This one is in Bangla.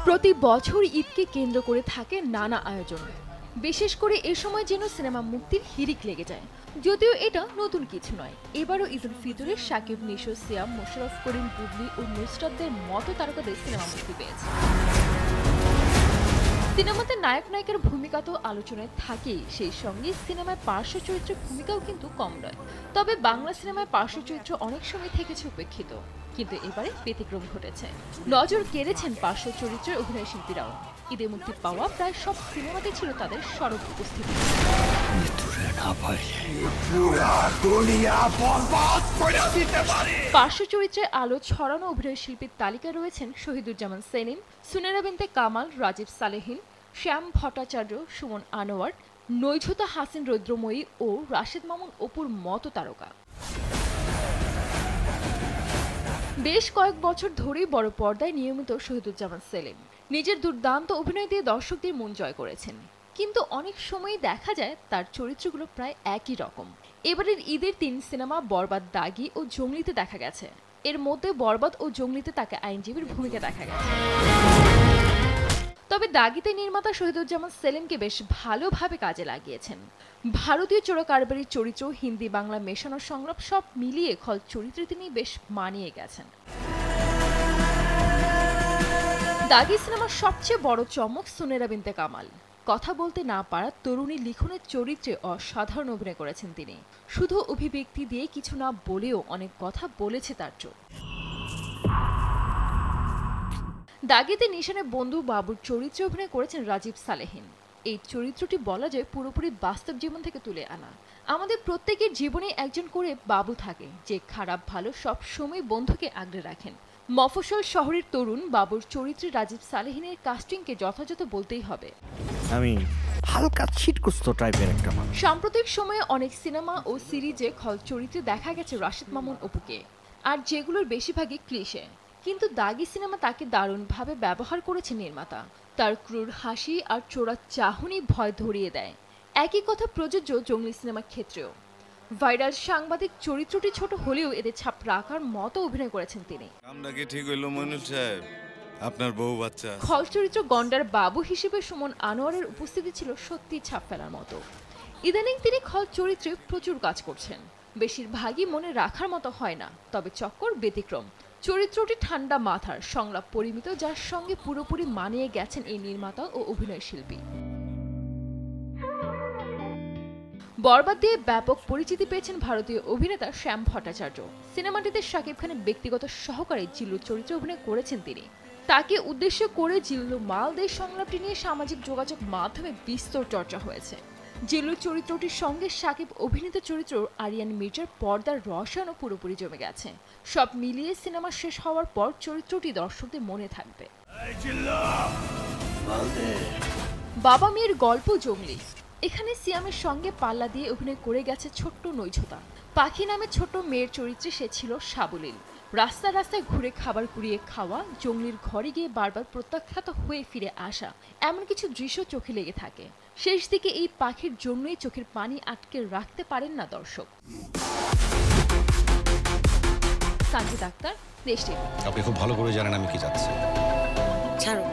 প্রতি বছর ঈদকে কেন্দ্র করে থাকে নানা আয়োজন, বিশেষ করে এ সময় যেন সিনেমা মুক্তির হিড়িক লেগে যায়। যদিও এটা নতুন কিছু নয়, এবারও ঈদুল ফিতরে শাকিব, নিশো, সিয়াম, মোশাররফ করিম, বুবলি ও নুসরাতদের মতো তারকাদের সিনেমা মুক্তি পেয়েছে। সিনেমাতে নায়ক নায়িকার ভূমিকা তো আলোচনায় থাকেই, সেই সঙ্গে সিনেমায় পার্শ্ব চরিত্রের ভূমিকাও কিন্তু কম নয়। তবে বাংলা সিনেমায় পার্শ্ব চরিত্র অনেক সময় থেকেছে উপেক্ষিত, কিন্তু এবারে ব্যতিক্রম ঘটেছে। নজর কেড়েছেন পার্শ্ব চরিত্রের অভিনয় শিল্পীরাও। ঈদে মুক্তি পাওয়া প্রায় সব সিনেমাতে ছিল তাদের সরব উপস্থিতি। পার্শ্ব চরিত্রে আলো ছড়ানো অভিনয় শিল্পীর তালিকায় রয়েছেন শহীদুজ্জামান সেলিম, সুনেরা বিনতে কামাল, রাজীব সালেহিন, শ্যাম ভট্টাচার্য, সুমন আনোয়ার, নৈঝতা হাসিন রৌদ্রময়ী ও রাশেদ মামুন অপুর মতো তারকা। বেশ কয়েক বছর ধরেই বড় পর্দায় নিয়মিত শহীদুজ্জামান সেলিম নিজের দুর্দান্ত অভিনয় দিয়ে দর্শকদের মন জয় করেছেন, কিন্তু অনেক সময় দেখা যায় তার চরিত্রগুলো প্রায় একই রকম। এবারের ঈদের 3 সিনেমা বরবাদ, দাগি ও জঙ্গলিতে দেখা গেছে। এর মধ্যে বরবাদ ও জঙ্গলিতে তাকে আইনজীবীর ভূমিকা দেখা গেছে। তবে দাগিতে নির্মাতা শহীদুজ্জামান সেলিমকে বেশ ভালোভাবে কাজে লাগিয়েছেন। ভারতীয় চোরাকারবারির চরিত্র, হিন্দি বাংলা মেশানোর সংলাপ সব মিলিয়ে খল চরিত্রে তিনি বেশ মানিয়ে গেছেন। দাগি সিনেমার সবচেয়ে বড় চমক সুনেরা বিনতে কামাল। কথা বলতে না পারা তরুণী লিখনের চরিত্রে অসাধারণ অভিনয় করেছেন তিনি। শুধু অভিব্যক্তি দিয়ে কিছু না বলেও অনেক কথা বলেছে তার চোখ। দাগিতে নিশানের বন্ধু বাবুর চরিত্রে অভিনয় করেছেন রাজীব সালেহিন। এই চরিত্রটি বলা যায় পুরোপুরি বাস্তব জীবন থেকে তুলে আনা। আমাদের প্রত্যেকের জীবনে একজন করে বাবু থাকে, যে খারাপ ভালো সব সময় বন্ধুকে আগলে রাখেন। মফস্বল শহরের তরুণ বাবুর চরিত্রে রাজীব সালেহিনের কাস্টিংকে যথাযথ বলতেই হবে। আমি হালকা ছিটকুস্ত টাইপের একটা মানুষ। সাম্প্রতিক সময়ে অনেক সিনেমা ও সিরিজে খল চরিত্রে দেখা গেছে রাশেদ মামুন অপুকে, আর যেগুলোর বেশিরভাগই ক্লিশে। কিন্তু দাগি সিনেমা তাকে দারুণভাবে ব্যবহার করেছে নির্মাতা। তার ক্রূর হাসি আর চোরা চাহনি ভয় ধরিয়ে দেয়। একই কথা প্রযোজ্য জঙ্গলি সিনেমার ক্ষেত্রেও। ভাইরাল সাংবাদিক চরিত্রটি ছোট হলেও এতে ছাপ রাখার মতো অভিনয় করেছেন তিনি। আপনার বউ বাচ্চা। খল চরিত্র গন্ডার বাবু হিসেবে সুমন আনোয়ারের উপস্থিতি ছিল সত্যি ছাপ ফেলার মতো। ইদানিং তিনি খল চরিত্রে প্রচুর কাজ করছেন। বেশিরভাগই মনে রাখার মতো হয় না, তবে চক্কর ব্যতিক্রম। চরিত্রটি ঠান্ডা মাথার, সংলাপ পরিমিত, যার সঙ্গে পুরোপুরি মানিয়ে গেছেন এই নির্মাতা ও অভিনয় শিল্পী। বরবাদ দিয়ে ব্যাপক পরিচিতি পেয়েছেন ভারতীয় অভিনেতা শ্যাম ভট্টাচার্য। সিনেমাটিতে শাকিব খানের ব্যক্তিগত সহকারী জিল্লুর চরিত্রে অভিনয় করেছেন তিনি। তাকে উদ্দেশ্য করে জিল্লু মালদের সংলাপটি নিয়ে সামাজিক যোগাযোগ মাধ্যমে বিস্তর চর্চা হয়েছে। জিল্লুর চরিত্রটির সঙ্গে শাকিব অভিনীত চরিত্র আরিয়ান মির্জার পর্দার রসায়নও পুরোপুরি জমে গেছে। সব মিলিয়ে সিনেমা শেষ হওয়ার পর চরিত্রটি দর্শকদের মনে থাকবে। বাবা মেয়ের গল্প জঙ্গলি। এখানে সিয়ামের সঙ্গে পাল্লা দিয়ে অভিনয় করে গেছে ছোট্ট নৈঝতা। পাখি নামে ছোট মেয়ের চরিত্রে সে ছিল সাবলীল। রাস্তায় রাস্তায় ঘুরে খাবার কুড়িয়ে খাওয়া, জঙ্গলির ঘরে গিয়ে বারবার প্রত্যাখ্যাত হয়ে ফিরে আসা, এমন কিছু দৃশ্য চোখে লেগে থাকে। শেষ দিকে এই পাখির জন্যই চোখের পানি আটকে রাখতে পারেন না দর্শক। সানজিদ আক্তার, দেশ টিভি। আপনি খুব ভালো করে জানেন আমি কি চাচ্ছি। ছাড়ো।